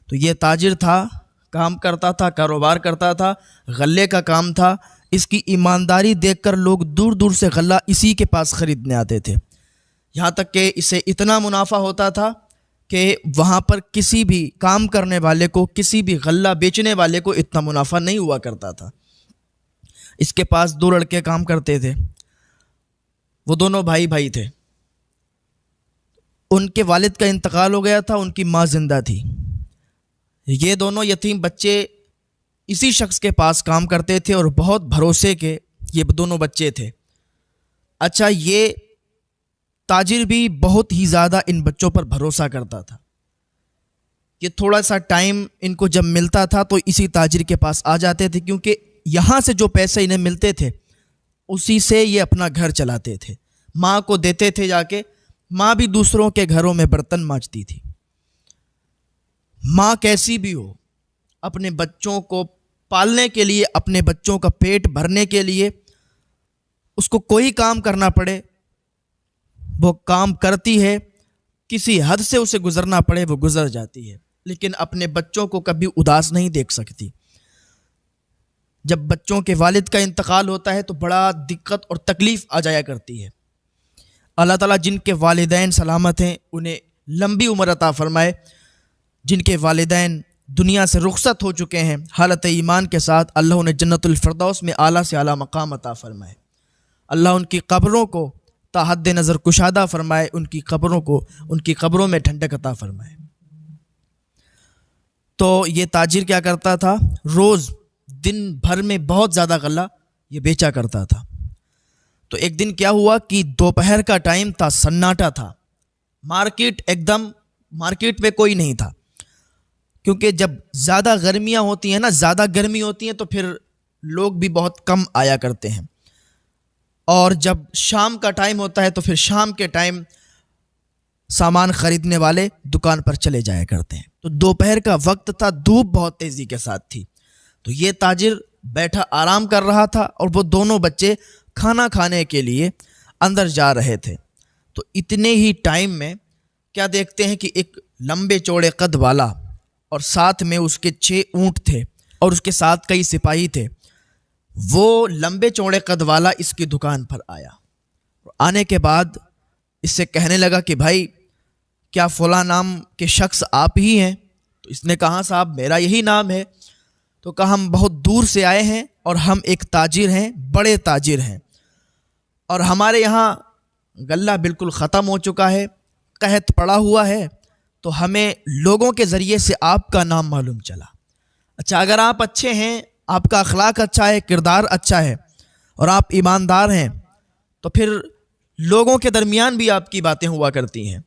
تو یہ تاجر تھا، کام کرتا تھا، کاروبار کرتا تھا، غلے کا کام تھا. اس کی ایمانداری دیکھ کر لوگ دور دور سے غلہ اسی کے پاس خریدنے آتے تھے. یہاں تک کہ اسے اتنا منافع ہوتا تھا کہ وہاں پر کسی بھی کام کرنے والے کو، کسی بھی غلہ بیچنے والے کو اتنا منافع نہیں ہوا کرتا تھا. اس کے پاس 2 لڑکے کام کرتے تھے. وہ دونوں بھائی تھے. ان کے والد کا انتقال ہو گیا تھا، ان کی ماں زندہ تھی. یہ دونوں یتیم بچے اسی شخص کے پاس کام کرتے تھے اور بہت بھروسے کے یہ دونوں بچے تھے. اچھا، یہ تاجر بھی بہت ہی زیادہ ان بچوں پر بھروسہ کرتا تھا. یہ تھوڑا سا ٹائم ان کو جب ملتا تھا تو اسی تاجر کے پاس آ جاتے تھے، کیونکہ یہاں سے جو پیسے انہیں ملتے تھے اسی سے یہ اپنا گھر چلاتے تھے. ماں کو دیتے تھے جا کے. ماں بھی دوسروں کے گھروں میں برتن مانجتی تھی. ماں کیسی بھی ہو، اپنے بچوں کو پالنے کے لیے، اپنے بچوں کا پیٹ بھرنے کے لیے اس کو کوئی کام کرنا پڑے وہ کام کرتی ہے. کسی حد سے اسے گزرنا پڑے وہ گزر جاتی ہے، لیکن اپنے بچوں کو کبھی اداس نہیں دیکھ سکتی. جب بچوں کے والد کا انتقال ہوتا ہے تو بڑا دقت اور تکلیف آ جایا کرتی ہے. اللہ تعالیٰ جن کے والدین سلامت ہیں انہیں لمبی عمر عطا فرمائے. جن کے والدین دنیا سے رخصت ہو چکے ہیں حالت ایمان کے ساتھ، اللہ انہیں جنت الفردوس میں اعلیٰ سے اعلیٰ مقام عطا فرمائے. اللہ ان کی قبروں کو تا حد نظر کشادہ فرمائے، ان کی قبروں میں ٹھنڈک عطا فرمائے. تو یہ تاجر کیا کرتا تھا، روز دن بھر میں بہت زیادہ غلہ یہ بیچا کرتا تھا. تو ایک دن کیا ہوا کہ دوپہر کا ٹائم تھا، سناٹا تھا. مارکیٹ میں کوئی نہیں تھا، کیونکہ جب زیادہ گرمیاں ہوتی ہیں نا، زیادہ گرمی ہوتی ہیں تو پھر لوگ بھی بہت کم آیا کرتے ہیں. اور جب شام کا ٹائم ہوتا ہے تو پھر شام کے ٹائم سامان خریدنے والے دکان پر چلے جایا کرتے ہیں. تو دوپہر کا وقت تھا، دھوپ بہت تیزی کے ساتھ تھی. تو یہ تاجر بیٹھا آرام کر رہا تھا اور وہ دونوں بچے کھانا کھانے کے لیے اندر جا رہے تھے. تو اتنے ہی ٹائم میں کیا دیکھتے ہیں کہ ایک لمبے چوڑے قد والا اور ساتھ میں اس کے 6 اونٹ تھے اور اس کے ساتھ کئی سپاہی تھے. وہ لمبے چوڑے قد والا اس کی دکان پر آیا. آنے کے بعد اس سے کہنے لگا کہ بھائی کیا فلاں نام کے شخص آپ ہی ہیں؟ تو اس نے کہا صاحب میرا یہی نام ہے. تو کہا ہم بہت دور سے آئے ہیں اور ہم ایک تاجر ہیں، بڑے تاجر ہیں، اور ہمارے یہاں غلہ بالکل ختم ہو چکا ہے، قحط پڑا ہوا ہے، تو ہمیں لوگوں کے ذریعے سے آپ کا نام معلوم چلا. اچھا، اگر آپ اچھے ہیں، آپ کا اخلاق اچھا ہے، کردار اچھا ہے اور آپ ایماندار ہیں تو پھر لوگوں کے درمیان بھی آپ کی باتیں ہوا کرتی ہیں.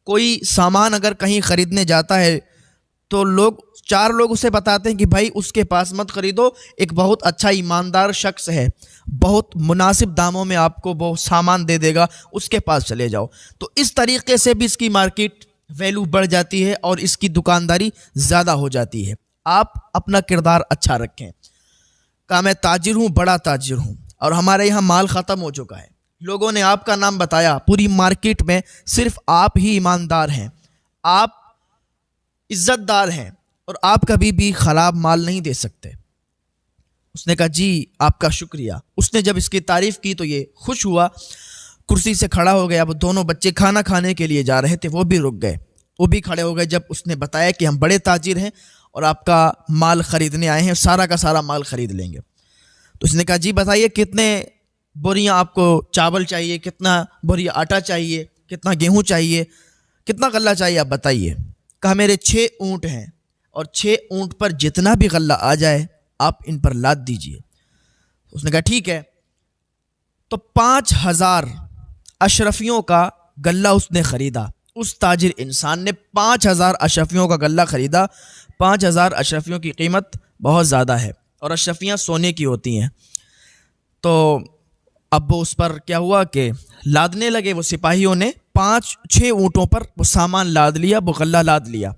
کوئی سامان اگر کہیں خریدنے جاتا ہے تو 4 لوگ اسے بتاتے ہیں کہ بھائی اس کے پاس مت خریدو، ایک بہت اچھا ایماندار شخص ہے، بہت مناسب داموں میں آپ کو وہ سامان دے دے گا، اس کے پاس چلے جاؤ. تو اس طریقے سے بھی اس کی مارکیٹ ویلیو بڑھ جاتی ہے اور اس کی دکانداری زیادہ ہو جاتی ہے. آپ اپنا کردار اچھا رکھیں. کہا میں تاجر ہوں، بڑا تاجر ہوں، اور ہمارے یہاں مال ختم ہو چکا ہے. لوگوں نے آپ کا نام بتایا، پوری مارکیٹ میں صرف آپ ہی ایماندار ہیں، آپ عزت دار ہیں اور آپ کبھی بھی خراب مال نہیں دے سکتے. اس نے کہا جی آپ کا شکریہ. اس نے جب اس کی تعریف کی تو یہ خوش ہوا، کرسی سے کھڑا ہو گیا. وہ دونوں بچے کھانا کھانے کے لیے جا رہے تھے، وہ بھی رک گئے، وہ بھی کھڑے ہو گئے جب اس نے بتایا کہ ہم بڑے تاجر ہیں اور آپ کا مال خریدنے آئے ہیں، سارا کا سارا مال خرید لیں گے. تو اس نے کہا جی بتائیے کتنے بوریاں آپ کو چاول چاہیے، کتنا بوری آٹا چاہیے، کتنا گیہوں چاہیے، کتنا غلہ چاہیے آپ بتائیے. کہا میرے 6 اونٹ ہیں اور 6 اونٹ پر جتنا بھی غلہ آ جائے آپ ان پر لاد دیجئے. اس نے کہا ٹھیک ہے. تو 5000 اشرفیوں کا غلہ اس نے خریدا. اس تاجر انسان نے 5000 اشرفیوں کا غلہ خریدا. 5000 اشرفیوں کی قیمت بہت زیادہ ہے اور اشرفیاں سونے کی ہوتی ہیں. تو اب وہ اس پر کیا ہوا کہ لادنے لگے. وہ سپاہیوں نے 5-6 اونٹوں پر وہ سامان لاد لیا، وہ غلہ لاد لیا.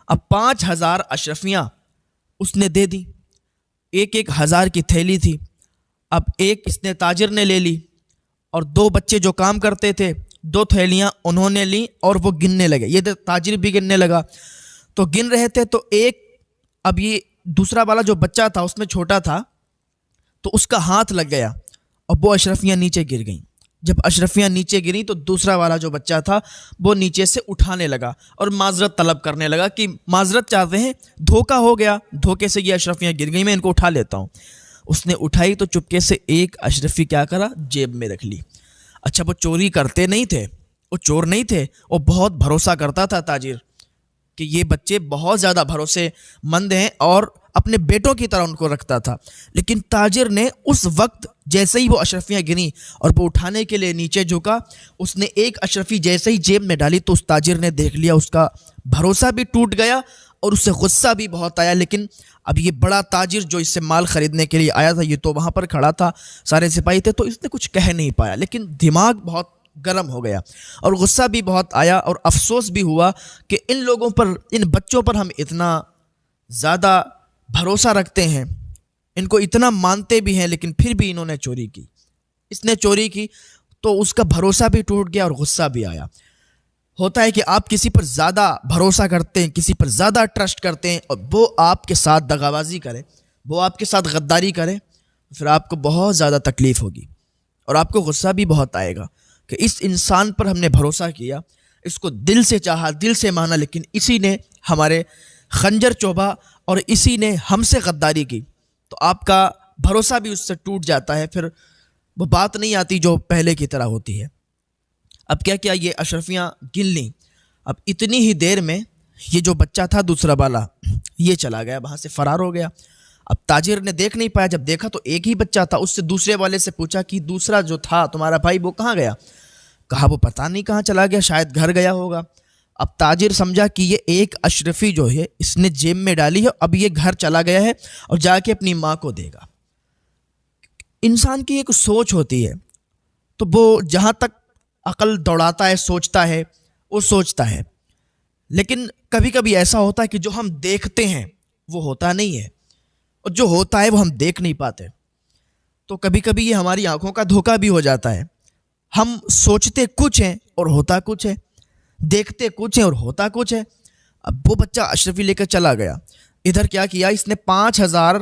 اب 5000 اشرفیاں اس نے دے دی. 1,000 کی تھیلی تھی. اب ایک اس نے تاجر نے لے لی اور 2 بچے جو کام کرتے تھے 2 تھیلیاں انہوں نے لی اور وہ گننے لگے. یہ تاجر بھی گننے لگا. تو گن رہے تھے تو ایک، اب یہ دوسرا والا جو بچہ تھا اس میں چھوٹا تھا تو اس کا ہاتھ لگ گیا اور وہ اشرفیاں نیچے گر گئیں. جب اشرفیاں نیچے گریں تو دوسرا والا جو بچہ تھا وہ نیچے سے اٹھانے لگا اور معذرت طلب کرنے لگا کہ معذرت چاہتے ہیں، دھوکہ ہو گیا، دھوکے سے یہ اشرفیاں گر گئیں، میں ان کو اٹھا لیتا ہوں. اس نے اٹھائی تو چپکے سے ایک اشرفی کیا کرا، جیب میں رکھ لی. اچھا وہ چوری کرتے نہیں تھے، وہ چور نہیں تھے، وہ بہت بھروسہ کرتا تھا تاجر کہ یہ بچے بہت زیادہ بھروسے مند ہیں اور اپنے بیٹوں کی طرح ان کو رکھتا تھا. لیکن تاجر نے اس وقت جیسے ہی وہ اشرفیاں گنیں اور وہ اٹھانے کے لیے نیچے جھکا، اس نے ایک اشرفی جیسے ہی جیب میں ڈالی تو اس تاجر نے دیکھ لیا، اس کا بھروسہ بھی ٹوٹ گیا اور اسے غصہ بھی بہت آیا. لیکن اب یہ بڑا تاجر جو اس سے مال خریدنے کے لیے آیا تھا، یہ تو وہاں پر کھڑا تھا، سارے سپاہی تھے، تو اس نے کچھ کہہ نہیں پایا. لیکن دماغ بہت گرم ہو گیا اور غصہ بھی بہت آیا اور افسوس بھی ہوا کہ ان لوگوں پر، ان بچوں پر ہم اتنا زیادہ بھروسہ رکھتے ہیں، ان کو اتنا مانتے بھی ہیں، لیکن پھر بھی انہوں نے چوری کی. اس نے چوری کی تو اس کا بھروسہ بھی ٹوٹ گیا اور غصہ بھی آیا. ہوتا ہے کہ آپ کسی پر زیادہ بھروسہ کرتے ہیں، کسی پر زیادہ ٹرسٹ کرتے ہیں اور وہ آپ کے ساتھ دغا بازی کرے، وہ آپ کے ساتھ غداری کرے، پھر آپ کو بہت زیادہ تکلیف ہوگی اور آپ کو غصہ بھی بہت آئے گا کہ اس انسان پر ہم نے بھروسہ کیا، اس کو دل سے چاہا، دل سے مانا، لیکن اسی نے ہمارے خنجر چوبا اور اسی نے ہم سے غداری کی. تو آپ کا بھروسہ بھی اس سے ٹوٹ جاتا ہے، پھر وہ بات نہیں آتی جو پہلے کی طرح ہوتی ہے. اب کیا یہ اشرفیاں گن لیں. اب اتنی ہی دیر میں یہ جو بچہ تھا دوسرا والا یہ چلا گیا، وہاں سے فرار ہو گیا. اب تاجر نے دیکھ نہیں پایا، جب دیکھا تو ایک ہی بچہ تھا. اس سے دوسرے والے سے پوچھا کہ دوسرا جو تھا تمہارا بھائی وہ کہاں گیا؟ کہا وہ پتہ نہیں کہاں چلا گیا، شاید گھر گیا ہوگا. اب تاجر سمجھا کہ یہ ایک اشرفی جو ہے اس نے جیب میں ڈالی ہے، اب یہ گھر چلا گیا ہے اور جا کے اپنی ماں کو دے گا. انسان کی ایک سوچ ہوتی ہے تو وہ جہاں تک عقل دوڑاتا ہے، سوچتا ہے، وہ سوچتا ہے. لیکن کبھی کبھی ایسا ہوتا ہے کہ جو ہم دیکھتے ہیں وہ ہوتا نہیں ہے اور جو ہوتا ہے وہ ہم دیکھ نہیں پاتے. تو کبھی کبھی یہ ہماری آنکھوں کا دھوکہ بھی ہو جاتا ہے. ہم سوچتے کچھ ہیں اور ہوتا کچھ ہے، دیکھتے کچھ ہیں اور ہوتا کچھ ہے. اب وہ بچہ اشرفی لے کر چلا گیا. ادھر کیا کیا، اس نے 5,000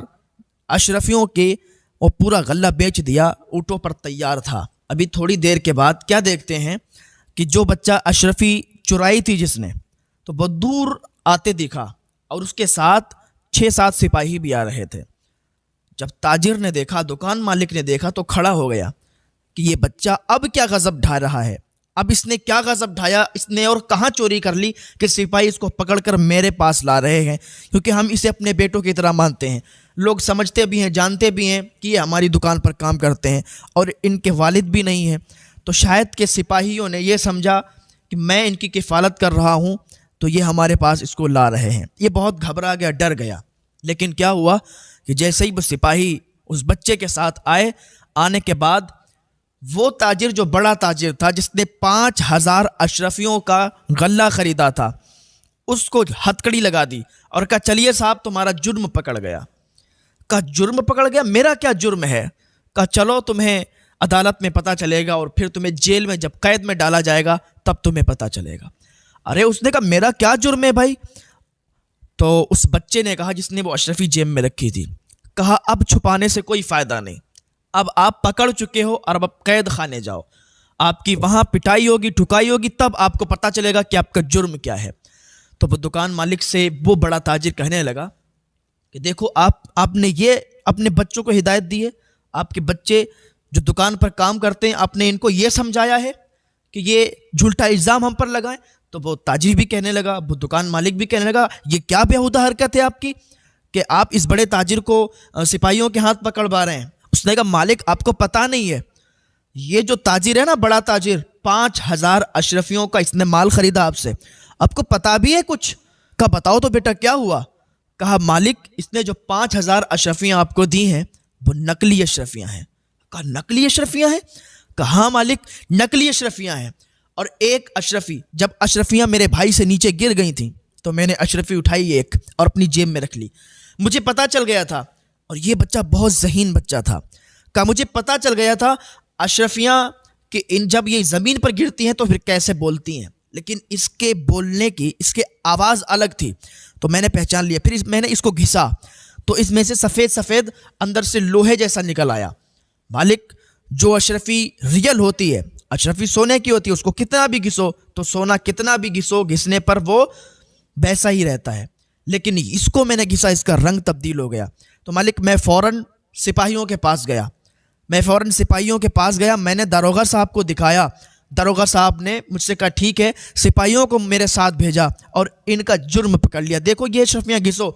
اشرفیوں کے اور پورا غلہ بیچ دیا، اونٹوں پر تیار تھا. ابھی تھوڑی دیر کے بعد کیا دیکھتے ہیں کہ جو بچہ اشرفی چرائی تھی جس نے، تو وہ دور آتے دکھا اور اس کے ساتھ 6-7 سپاہی بھی آ رہے تھے. جب تاجر نے دیکھا، دکان مالک نے دیکھا تو کھڑا ہو گیا کہ یہ بچہ اب کیا غضب ڈھا رہا ہے، اب اس نے کیا غضب ڈھایا، اس نے اور کہاں چوری کر لی کہ سپاہی اس کو پکڑ کر میرے پاس لا رہے ہیں، کیونکہ ہم اسے اپنے بیٹوں کی طرح مانتے ہیں. لوگ سمجھتے بھی ہیں، جانتے بھی ہیں کہ یہ ہماری دکان پر کام کرتے ہیں اور ان کے والد بھی نہیں ہیں. تو شاید کہ سپاہیوں نے یہ سمجھا کہ میں ان کی کفالت کر رہا ہوں تو یہ ہمارے پاس اس کو لا رہے ہیں. یہ بہت گھبرا گیا، ڈر گیا. لیکن کیا ہوا کہ جیسے ہی وہ سپاہی اس بچے کے ساتھ آنے کے بعد وہ تاجر جو بڑا تاجر تھا جس نے 5,000 اشرفیوں کا غلہ خریدا تھا، اس کو ہتکڑی لگا دی اور کہا چلیے صاحب تمہارا جرم پکڑ گیا. کہا جرم پکڑ گیا؟ میرا کیا جرم ہے؟ کہا چلو تمہیں عدالت میں پتہ چلے گا اور پھر تمہیں جیل میں جب قید میں ڈالا جائے گا تب تمہیں پتہ چلے گا. ارے اس نے کہا میرا کیا جرم ہے بھائی؟ تو اس بچے نے کہا جس نے وہ اشرفی جیب میں رکھی تھی، کہا اب چھپانے سے کوئی فائدہ نہیں، اب آپ پکڑ چکے ہو اور اب قید خانے جاؤ، آپ کی وہاں پٹائی ہوگی، ٹھکائی ہوگی، تب آپ کو پتہ چلے گا کہ آپ کا جرم کیا ہے. تو وہ دکان مالک سے وہ بڑا تاجر کہنے لگا کہ دیکھو آپ نے یہ اپنے بچوں کو ہدایت دی ہے، آپ کے بچے جو دکان پر کام کرتے ہیں آپ نے ان کو یہ سمجھایا ہے کہ یہ جھوٹا الزام ہم پر لگائیں. تو وہ تاجر بھی کہنے لگا، وہ دکان مالک بھی کہنے لگا یہ کیا بیہودہ حرکت ہے آپ کی کہ آپ اس بڑے تاجر کو سپاہیوں کے ہاتھ پکڑوا رہے ہیں. اس نے کہا مالک آپ کو پتہ نہیں ہے، یہ جو تاجر ہے نا، بڑا تاجر، 5,000 اشرفیوں کا اس نے مال خریدا آپ سے، آپ کو پتہ بھی ہے کچھ؟ کہا بتاؤ تو بیٹا کیا ہوا؟ کہا مالک اس نے جو 5,000 اشرفیاں آپ کو دی ہیں وہ نقلی اشرفیاں ہیں. کہا نقلی اشرفیاں ہیں؟ کہا ہاں مالک نقلی اشرفیاں ہیں. اور ایک اشرفی، جب اشرفیاں میرے بھائی سے نیچے گر گئی تھیں تو میں نے اشرفی اٹھائی ایک اور اپنی جیب میں رکھ لی. مجھے پتہ چل گیا تھا، اور یہ بچہ بہت ذہین بچہ تھا، کہا مجھے پتہ چل گیا تھا اشرفیاں کہ جب یہ زمین پر گرتی ہیں تو پھر کیسے بولتی ہیں، لیکن اس کے بولنے کی، اس کے آواز الگ تھی، تو میں نے پہچان لیا. پھر میں نے اس کو گھسا تو اس میں سے سفید سفید اندر سے لوہے جیسا نکل آیا. مالک جو اشرفی ریئل ہوتی ہے، اشرفی سونے کی ہوتی ہے، اس کو کتنا بھی گھسو تو سونا کتنا بھی گھسو، گھسنے پر وہ ویسا ہی رہتا ہے. لیکن اس کو میں نے گھسا، اس کا رنگ تبدیل ہو گیا. تو مالک میں فوراً سپاہیوں کے پاس گیا. میں نے داروغہ صاحب کو دکھایا. داروغہ صاحب نے مجھ سے کہا ٹھیک ہے، سپاہیوں کو میرے ساتھ بھیجا اور ان کا جرم پکڑ لیا. دیکھو یہ اشرفیاں گھسو.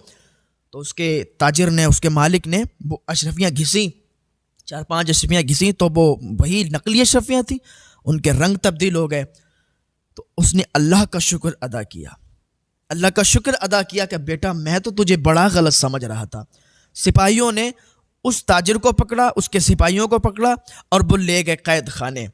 تو اس کے تاجر نے، اس کے مالک نے وہ اشرفیاں گھسیں، 4-5 اشرفیاں گھسیں، تو وہ وہی نقلی اشرفیاں تھیں، ان کے رنگ تبدیل ہو گئے. تو اس نے اللہ کا شکر ادا کیا کہ بیٹا میں تو تجھے بڑا غلط سمجھ رہا تھا. سپاہیوں نے اس تاجر کو پکڑا، اس کے سپاہیوں کو پکڑا اور وہ لے گئے قید خانے.